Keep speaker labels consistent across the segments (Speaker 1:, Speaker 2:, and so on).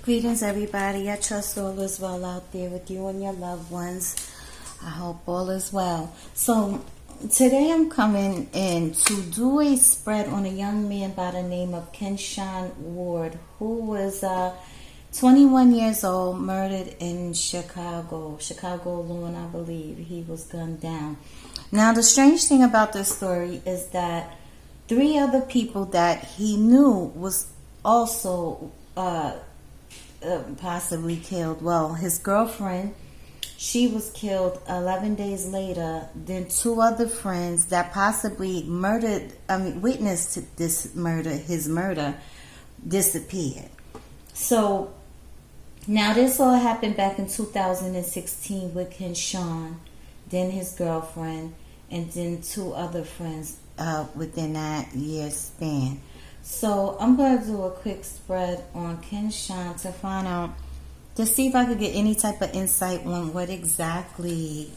Speaker 1: Greetings, everybody. I trust all is well out there with you and your loved ones. I hope all is well. So, today I'm coming in to do a spread on a young man by the name of Kenshon Ward, who was 21 years old, murdered in Chicago, Illinois, I believe. He was gunned down. Now, the strange thing about this story is that 3 other people that he knew was also possibly killed. Well, his girlfriend, she was killed 11 days later. Then 2 other friends that possibly witnessed this murder, his murder, disappeared. So now this all happened back in 2016 with Kenshon, then his girlfriend, and then 2 other friends within that year span. So I'm going to do a quick spread on Kenshon to find out, to see if I could get any type of insight on what exactly,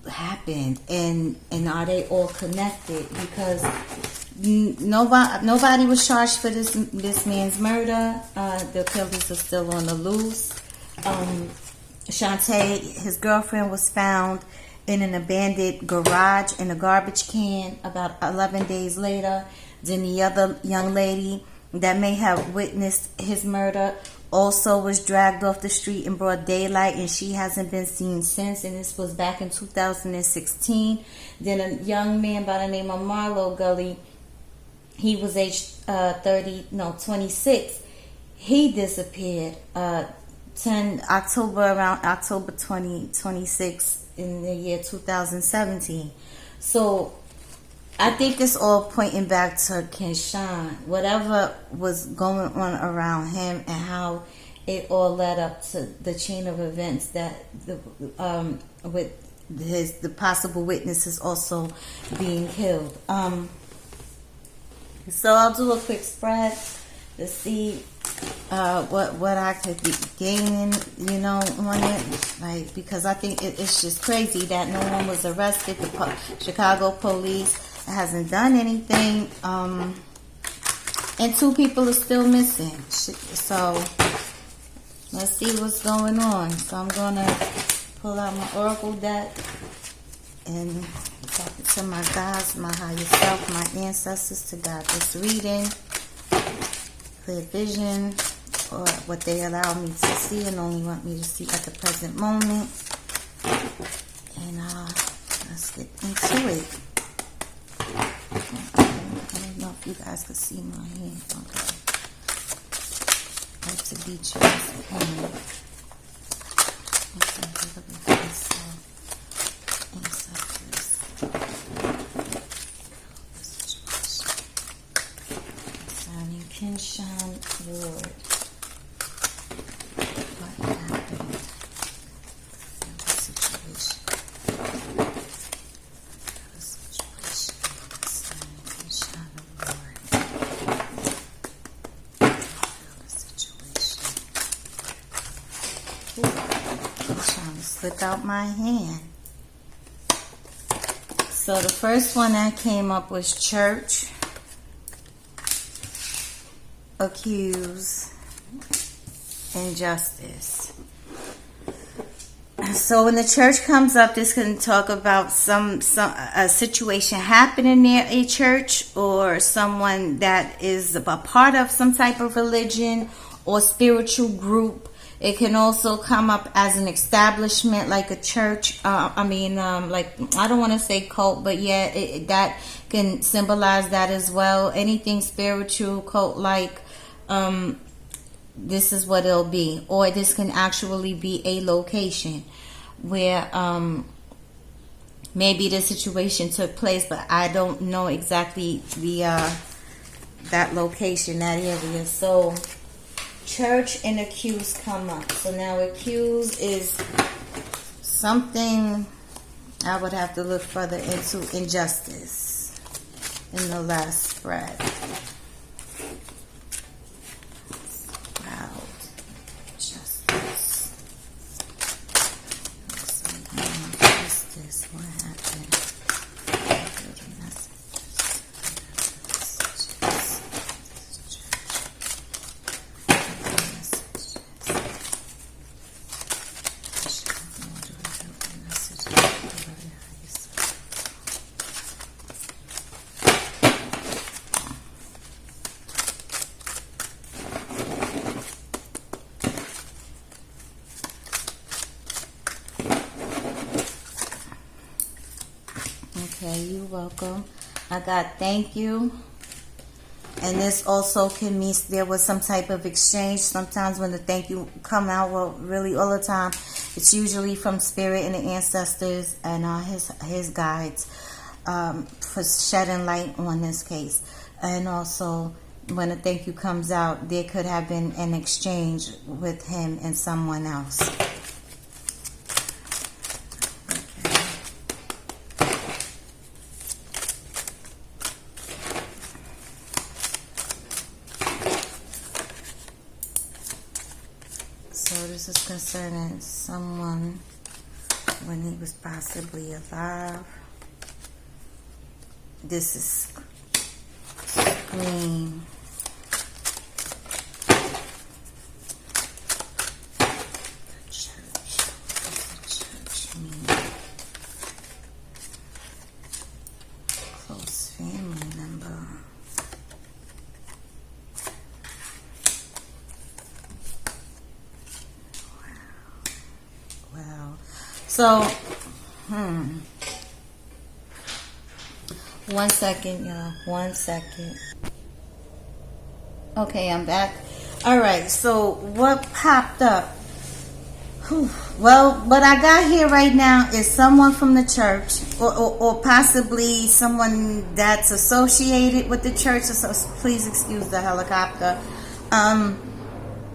Speaker 1: happened, and are they all connected? Because nobody was charged for this man's murder. The killers are still on the loose. Shantae, his girlfriend, was found in an abandoned garage in a garbage can about 11 days later. Then the other young lady that may have witnessed his murder also was dragged off the street in broad daylight, and she hasn't been seen since, and this was back in 2016. Then a young man by the name of Marlo Gully, he was aged 26. He disappeared around October 2026 in the year 2017. So I think it's all pointing back to Kenshon, whatever was going on around him and how it all led up to the chain of events that with the possible witnesses also being killed. So I'll do a quick spread to see what I could be gaining, on it, because I think it's just crazy that no one was arrested. The Chicago police hasn't done anything, and 2 people are still missing. So let's see what's going on. So I'm gonna pull out my oracle deck and talk to my guides, my higher self, my ancestors, to guide this reading, clear vision, or what they allow me to see and only want me to see at the present moment. And let's get into it. I don't know if you guys can see my hand. Okay. I like to beat you with the hand. Concerning Kenshon Ward. What happened? The situation. Slip out my hand. So the first one that came up was church, accuse, injustice. So when the church comes up, this can talk about a situation happening near a church, or someone that is a part of some type of religion or spiritual group. It can also come up as an establishment, like a church. I don't want to say cult, but yeah, that can symbolize that as well. Anything spiritual, cult-like, this is what it'll be. Or this can actually be a location where maybe the situation took place, but I don't know exactly that location, that area. So church and accused come up. So now accused is something I would have to look further into. Injustice in the last spread. Proud justice. Justice. What happened? welcome. I got thank you. And this also can mean there was some type of exchange. Sometimes when the thank you come out, well, really all the time, it's usually from spirit and the ancestors and his guides for shedding light on this case. And also, when a thank you comes out, there could have been an exchange with him and someone else. So this is concerning someone when he was possibly alive. This is scream. Church mean? Close family member. Wow. So, 1 second, y'all. 1 second. Okay, I'm back. All right. So, what popped up? Whew. Well, what I got here right now is someone from the church, or possibly someone that's associated with the church. So please excuse the helicopter.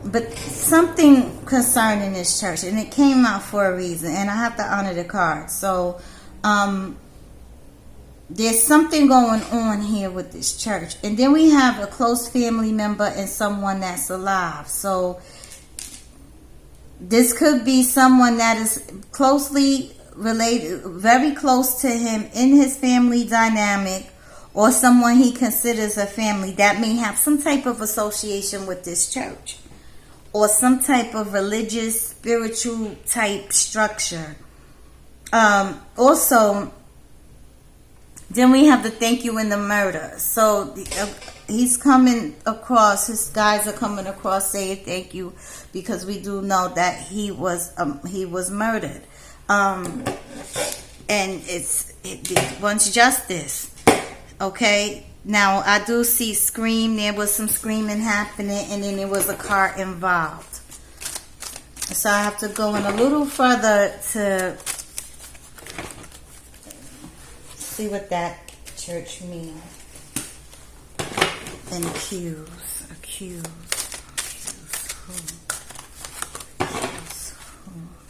Speaker 1: But something concerning this church, and it came out for a reason, and I have to honor the card. So, there's something going on here with this church. And then we have a close family member and someone that's alive. So, this could be someone that is closely related, very close to him in his family dynamic, or someone he considers a family that may have some type of association with this church, or some type of religious, spiritual type structure. Also, then we have the thank you and the murder. So he's coming across, his guys are coming across saying thank you, because we do know that he was murdered. And it wants justice. Okay. Now, I do see scream. There was some screaming happening, and then there was a car involved. So I have to go in a little further to see what that church means. And accuse who?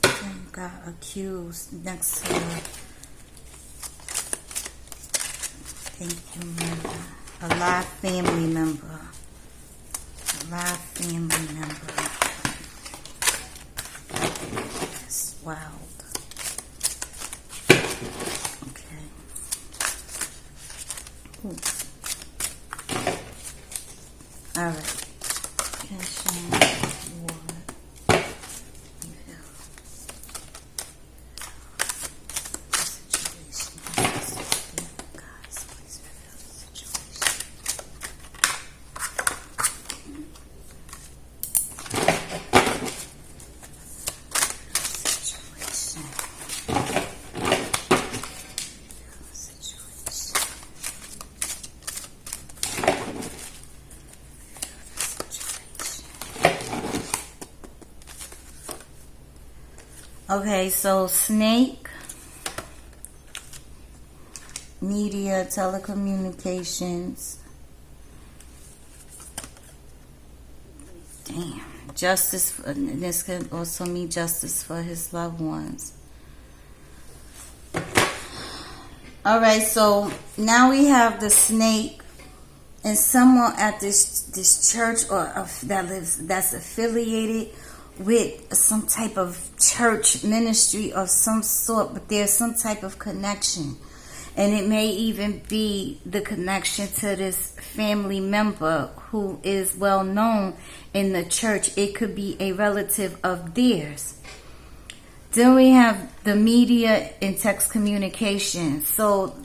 Speaker 1: Then got accused next to her. Thank you, member. A live family member. A live family member. It's wild. Okay. Oops. Alright. Kenshon, what? Okay, so snake, media, telecommunications. Damn. Justice, this could also mean justice for his loved ones. Alright, so now we have the snake and someone at this church that's affiliated with some type of church ministry of some sort, but there's some type of connection. And it may even be the connection to this family member who is well known in the church. It could be a relative of theirs. Then we have the media and text communication. So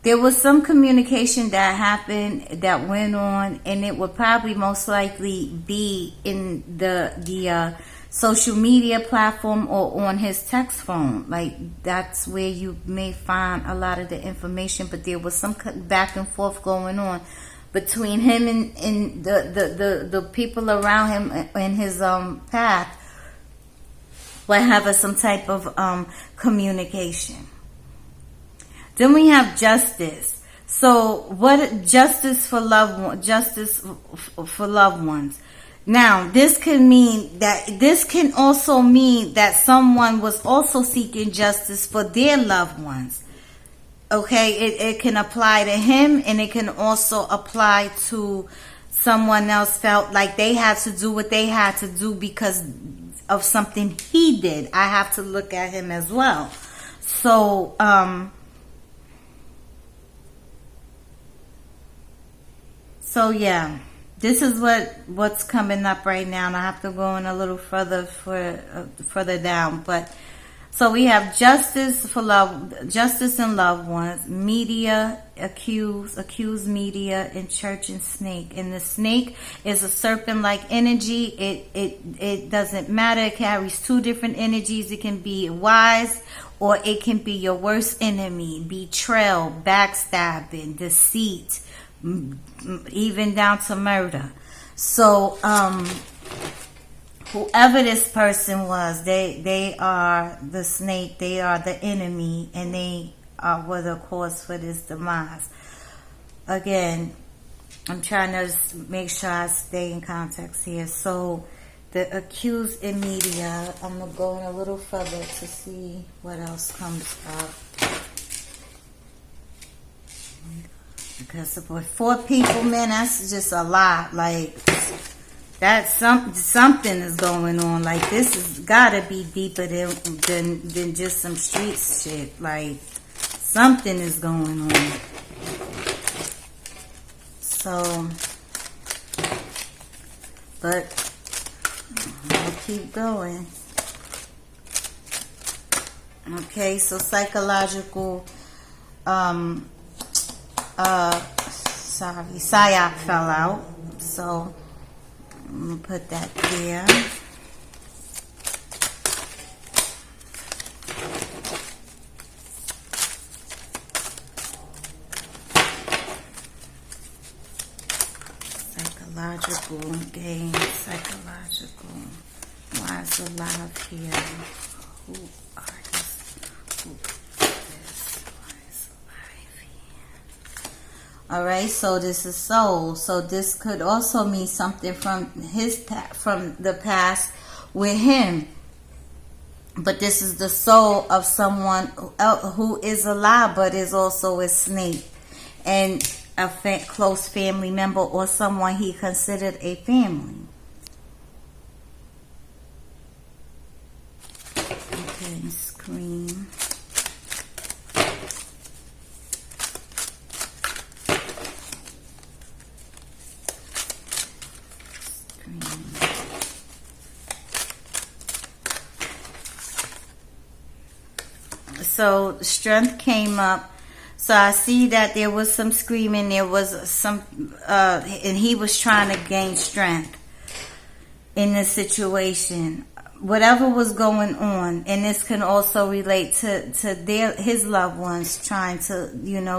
Speaker 1: there was some communication that happened, that went on, and it would probably most likely be in the social media platform or on his text phone. Like, that's where you may find a lot of the information. But there was some back and forth going on between him and the people around him in his path, were having some type of communication. Then we have justice. So what justice for loved ones. Now, this can also mean that someone was also seeking justice for their loved ones. Okay, it can apply to him, and it can also apply to someone else felt like they had to do what they had to do because of something he did. I have to look at him as well. So, yeah, this is what's coming up right now, and I have to go in a little further down. But so we have justice and loved ones, media, accused media, and church and snake. And the snake is a serpent-like energy. It doesn't matter. It carries two different energies. It can be wise, or it can be your worst enemy: betrayal, backstabbing, deceit, even down to murder. So, whoever this person was, they are the snake, they are the enemy, and they were the cause for this demise. Again, I'm trying to make sure I stay in context here. So, the accused in media, I'm going to go in a little further to see what else comes up. Because with 4 people, man, that's just a lot. Like, that's something is going on. Like, this has gotta be deeper than just some street shit. Like, something is going on. So, but I'll keep going. Okay, so psychological, psyop fell out. So I'm gonna put that there. Psychological gain, psychological. Why is alive here? Who are this? Who is this? Why is alive here? Alright, so this is soul. So this could also mean something from from the past with him. But this is the soul of someone who is alive but is also a snake. And a close family member or someone he considered a family. Okay, screen. So strength came up. So I see that there was some screaming. There was some, and he was trying to gain strength in this situation. Whatever was going on, and this can also relate to his loved ones trying to,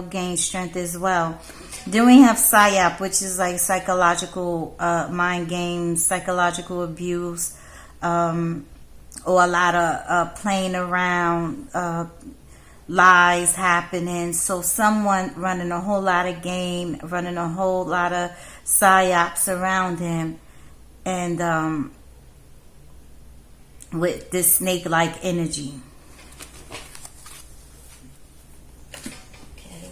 Speaker 1: gain strength as well. Then we have psyop, which is like psychological mind games, psychological abuse, or a lot of playing around, lies happening. So someone running a whole lot of game, running a whole lot of psyops around him, and with this snake-like energy. Okay.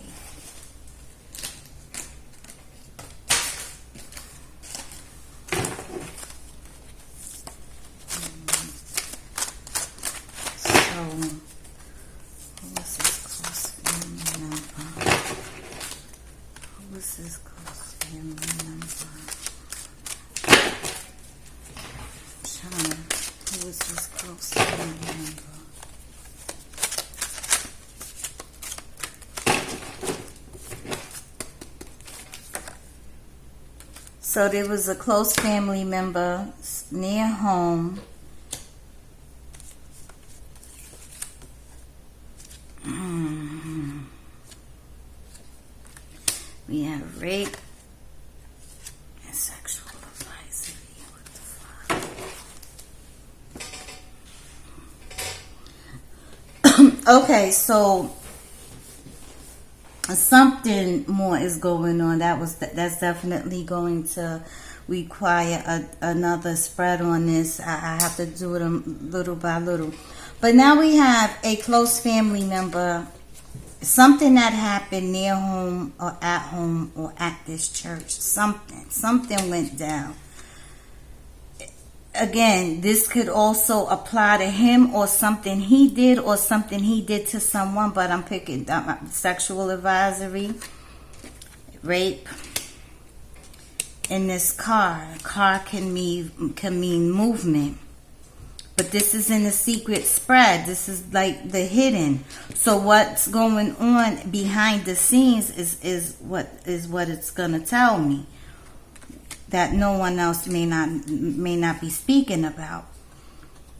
Speaker 1: So there was a close family member near home, We have rape and sexual advisory. What the fuck? Okay, so something more is going on. That's definitely going to require another spread on this. I have to do it little by little. But now we have a close family member, something that happened near home or at this church. Something went down. Again, this could also apply to him or something he did or something he did to someone, but I'm picking sexual advisory, rape. In this car can mean movement. But this is in the secret spread. This is like the hidden. So what's going on behind the scenes is what it's gonna tell me that no one else may not be speaking about.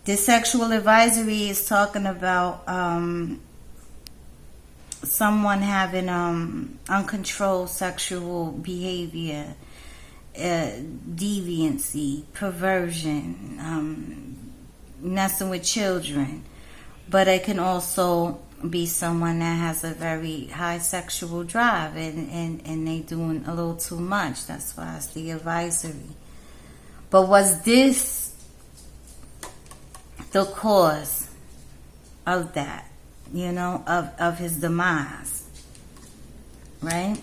Speaker 1: This sexual advisory is talking about someone having uncontrolled sexual behavior, deviancy, perversion, messing with children. But it can also be someone that has a very high sexual drive and they doing a little too much. That's why it's the advisory. But was this the cause of that, of his demise? Right?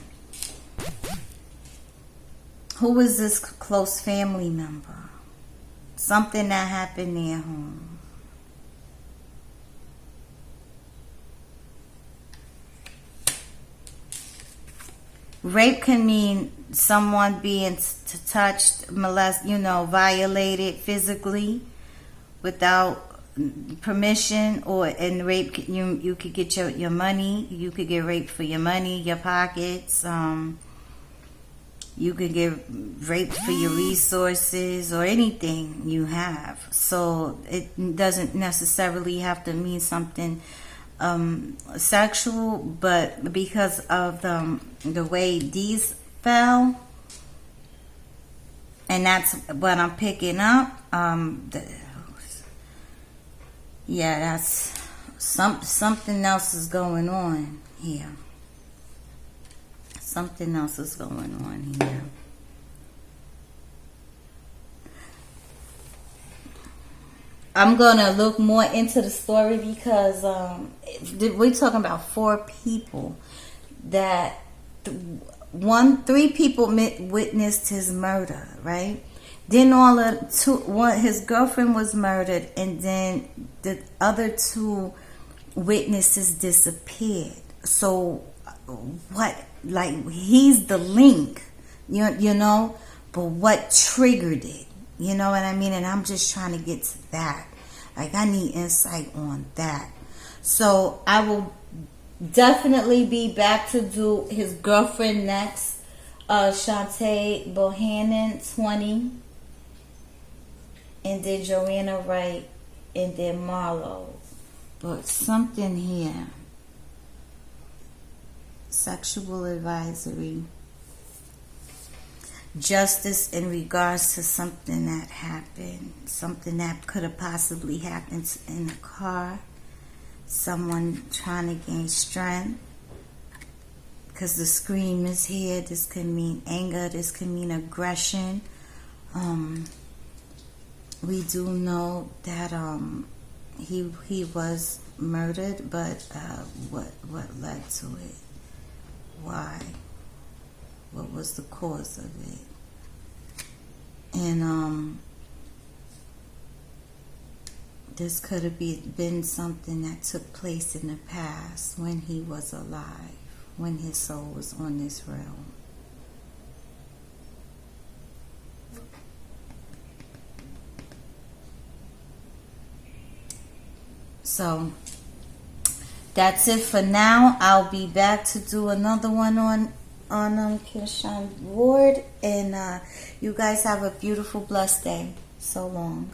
Speaker 1: Who was this close family member? Something that happened near home. Rape can mean someone being touched, molested, violated physically without permission, or in rape you could get your money. You could get raped for your money, your pockets. You could get raped for your resources or anything you have. So it doesn't necessarily have to mean something sexual, but because of the way these fell, and that's what I'm picking up. That's something else is going on here. Something else is going on here. I'm going to look more into the story because we're talking about 4 people that 3 people witnessed his murder, right? Then his girlfriend was murdered, and then the other 2 witnesses disappeared. So what? Like, he's the link, but what triggered it? You know what I mean? And I'm just trying to get to that. Like, I need insight on that. So I will definitely be back to do his girlfriend next. Shantae Bohannon, 20. And then Joanna Wright. And then Marlo. But something here. Sexual advisory. Justice in regards to something that happened. Something that could have possibly happened in the car. Someone trying to gain strength. Because the scream is here. This could mean anger. This could mean aggression. We do know that he was murdered, but what led to it? Why? What was the cause of it? And this could have been something that took place in the past when he was alive, when his soul was on this realm. So that's it for now. I'll be back to do another one on Kenshon Ward, and you guys have a beautiful, blessed day. So long.